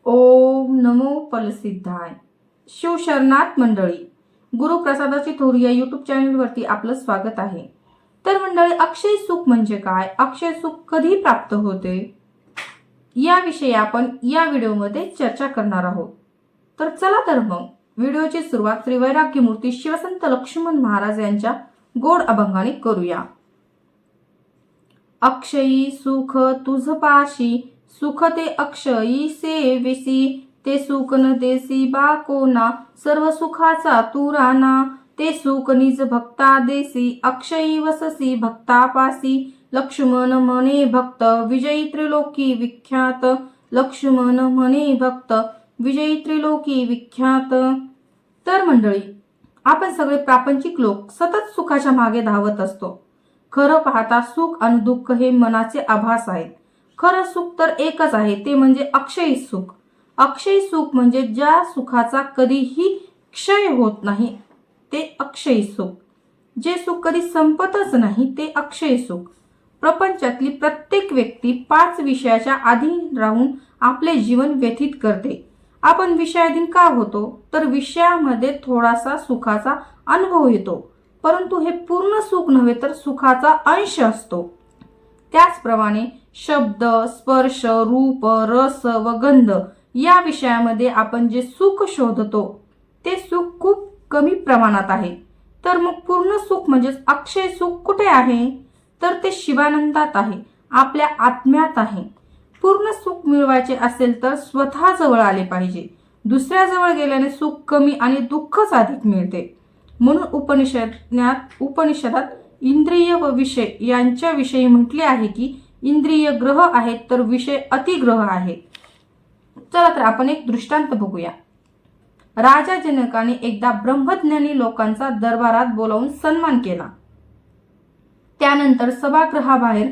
ओम नमो फलसिद्धाय. शिवशरणात मंडळी, गुरुप्रसादाची थोरी या यूट्यूब चॅनलवरती आपलं स्वागत आहे. तर मंडळी, अक्षय सुख म्हणजे काय, अक्षय सुख कधी प्राप्त होते याविषयी आपण या व्हिडिओमध्ये चर्चा करणार आहोत. तर चला तर मग व्हिडिओची सुरुवात श्री वैराग्यमूर्ती शिवसंत लक्ष्मण महाराज यांच्या गोड अभंगाने करूया. अक्षयी सुख तुझ पाशी, सुख ते अक्षयी सेवेसी, ते सुख न देसी बा कोना, सर्व सुखाचा तू राणा, ते सुख निज भक्ता देसी, अक्षयी वससी भक्ता पासी, लक्ष्मण म्हणे भक्त विजयी त्रिलोकी विख्यात, लक्ष्मण म्हणे भक्त विजयी त्रिलोकी विख्यात. तर मंडळी, आपण सगळे प्रापंचिक लोक सतत सुखाच्या मागे धावत असतो. खरं पाहता सुख आणि दुःख हे मनाचे आभास आहेत. खरं सुख तर एकच आहे, ते म्हणजे अक्षयी सुख. अक्षयी सुख म्हणजे ज्या सुखाचा कधीही क्षय होत नाही ते अक्षयी सुख. जे सुख कधी संपतच नाही ते अक्षयी सुख. प्रपंचातली प्रत्येक व्यक्ती 5 विषयाच्या अधीन राहून आपले जीवन व्यतीत करते. आपण विषयाधीन का होतो, तर विषयामध्ये थोडासा सुखाचा अनुभव येतो, परंतु हे पूर्ण सुख नव्हे तर सुखाचा अंश असतो. त्याचप्रमाणे शब्द, स्पर्श, रूप, रस व गंध या विषयामध्ये आपण जे सुख शोधतो ते सुख खूप कमी प्रमाणात आहे. तर मग पूर्ण सुख म्हणजे अक्षय सुख कुठे आहे, तर ते शिवानंदात आहे, आपल्या आत्म्यात आहे. पूर्ण सुख मिळवायचे असेल तर स्वतः जवळ आले पाहिजे. दुसऱ्या जवळ गेल्याने सुख कमी आणि दुःखच अधिक मिळते. म्हणून उपनिषदात इंद्रिय व विषय यांच्या विषयी म्हटले आहे की इंद्रिय ग्रह आहेत तर विषय अतिग्रह आहेत. चला तर आपण एक दृष्टांत बघूया. राजा जनकाने एकदा ब्रह्मज्ञानी लोकांचा दरबारात बोलावून सन्मान केला. त्यानंतर सभागृहाबाहेर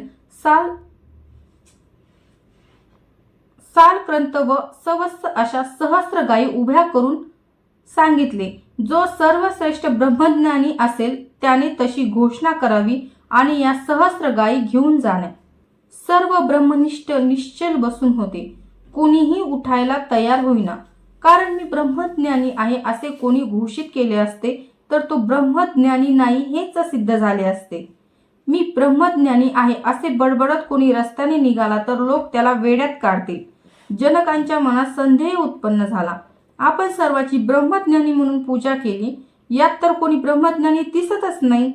सालक्रंत व सवस्त अशा सहस्र गायी उभ्या करून सांगितले, जो सर्वश्रेष्ठ ब्रह्मज्ञानी असेल त्याने तशी घोषणा करावी आणि या सहस्र गायी घेऊन जाणे. सर्व ब्रह्मनिष्ठ निश्चल बसून होते. कोणीही उठायला तयार होईना. कारण मी ब्रह्मज्ञानी आहे असे कोणी घोषित केले असते तर तो ब्रह्मज्ञानी नाही हेच सिद्ध झाले असते. मी ब्रह्मज्ञानी आहे असे बडबडत कोणी रस्त्याने निघाला तर लोक त्याला वेड्यात काढतील. जनकांच्या मनात संदेह उत्पन्न झाला. आपण सर्वांची ब्रह्मज्ञानी म्हणून पूजा केली, यात तर कोणी ब्रह्मज्ञानी दिसतच नाही.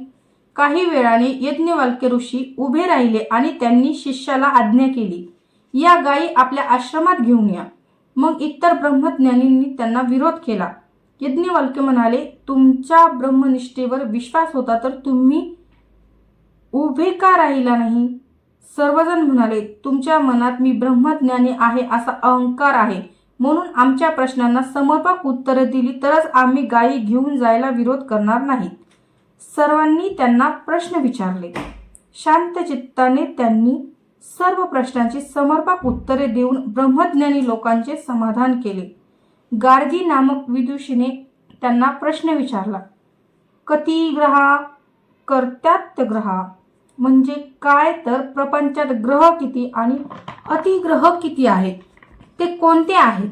काही वेळाने यज्ञवल्क्य ऋषी उभे राहिले आणि त्यांनी शिष्याला आज्ञा केली, या गायी आपल्या आश्रमात घेऊन या. मग इतर ब्रह्मज्ञानींनी त्यांना विरोध केला. यज्ञवल्क्य म्हणाले, तुमच्या ब्रह्मनिष्ठेवर विश्वास होता तर तुम्ही उभे का राहिला नाही. सर्वजण म्हणाले, तुमच्या मनात मी ब्रह्मज्ञानी आहे असा अहंकार आहे, म्हणून आमच्या प्रश्नांना समर्पक उत्तरे दिली तरच आम्ही गायी घेऊन जायला विरोध करणार नाहीत. सर्वांनी त्यांना प्रश्न विचारले. शांत चित्ताने त्यांनी सर्व प्रश्नांची समर्पक उत्तरे देऊन ब्रह्मज्ञानी लोकांचे समाधान केले. गार्गी नामक विदुषीने त्यांना प्रश्न विचारला, कती ग्रहा कर्त्यात्यग्रहा म्हणजे काय, तर प्रपंचात ग्रह किती आणि अतिग्रह किती आहेत, ते कोणते आहेत.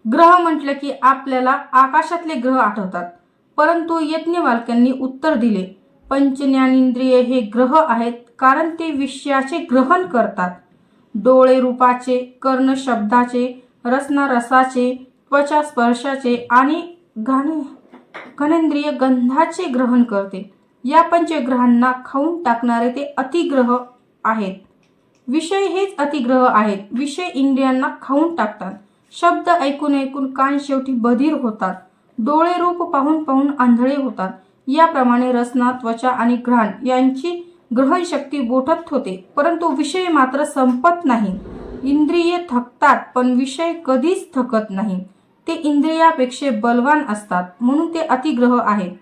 ग्रह म्हटलं की आपल्याला आकाशातले ग्रह आठवतात, परंतु यज्ञवल्क्यांनी उत्तर दिले, पंचज्ञानेंद्रिय हे ग्रह आहेत, कारण ते विषयाचे ग्रहण करतात. डोळे रूपाचे, कर्ण शब्दाचे, रसना रसाचे, त्वचा स्पर्शाचे आणि घनेंद्रिय गंधाचे ग्रहण करते. या पंचग्रहांना खाऊन टाकणारे ते अतिग्रह आहेत. विषय हेच अतिग्रह आहेत. विषय इंद्रियांना खाऊन टाकतात. शब्द ऐकून ऐकून कान शेवटी बधीर होतात. डोळे रूप पाहून पाहून आंधळे होतात. याप्रमाणे रसना, त्वचा आणि घ्राण यांची ग्रहण शक्ती बोटत होते, परंतु विषय मात्र संपत नाही. इंद्रिये थकतात पण विषय कधीच थकत नाही. ते इंद्रियापेक्षा बलवान असतात, म्हणून ते अतिग्रह आहेत.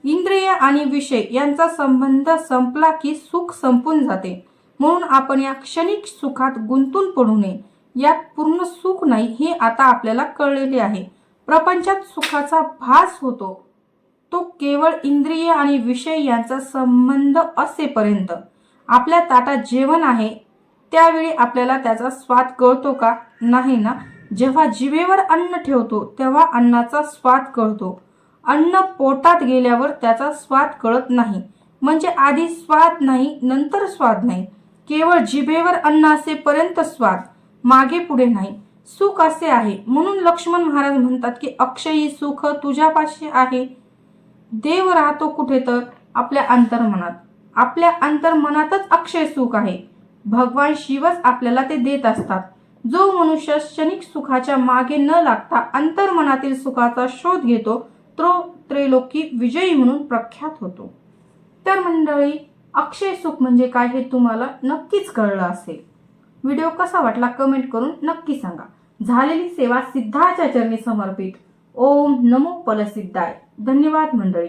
इंद्रिय आणि विषय यांचा संबंध संपला की सुख संपून जाते. म्हणून आपण या क्षणिक सुखात गुंतून पडू नये. यात पूर्ण सुख नाही हे आता आपल्याला कळलेले आहे. प्रपंचात सुखाचा भास होतो तो केवळ इंद्रिय आणि विषय यांचा संबंध असेपर्यंत. आपल्या ताटात जेवण आहे त्यावेळी आपल्याला त्याचा स्वाद कळतो का, नाही ना. जेव्हा जिभेवर अन्न ठेवतो तेव्हा अन्नाचा स्वाद कळतो. अन्न पोटात गेल्यावर त्याचा स्वाद कळत नाही. म्हणजे आधी स्वाद नाही, नंतर स्वाद नाही. केवळ जिभेवर अन्न असेपर्यंत स्वाद, मागे पुढे नाही. सुख असे आहे. म्हणून लक्ष्मण महाराज म्हणतात की अक्षयी सुख तुझ्यापाशी आहे. देव राहतो कुठे तर आपल्या अंतर्मनात. आपल्या अंतर्मनातच अक्षय सुख आहे. भगवान शिवच आपल्याला ते देत असतात. जो मनुष्य क्षणिक सुखाच्या मागे न लागता अंतर्मनातील सुखाचा शोध घेतो तो त्रैलोकी विजयी म्हणून प्रख्यात होतो. तर मंडळी, अक्षय सुख म्हणजे काय हे तुम्हाला नक्कीच कळलं असेल. व्हिडिओ कसा वाटला कमेंट करून नक्की सांगा. झालेली सेवा सिद्धाच्या चरणी समर्पित. ओम नमो फलसिद्धाय. धन्यवाद मंडळी.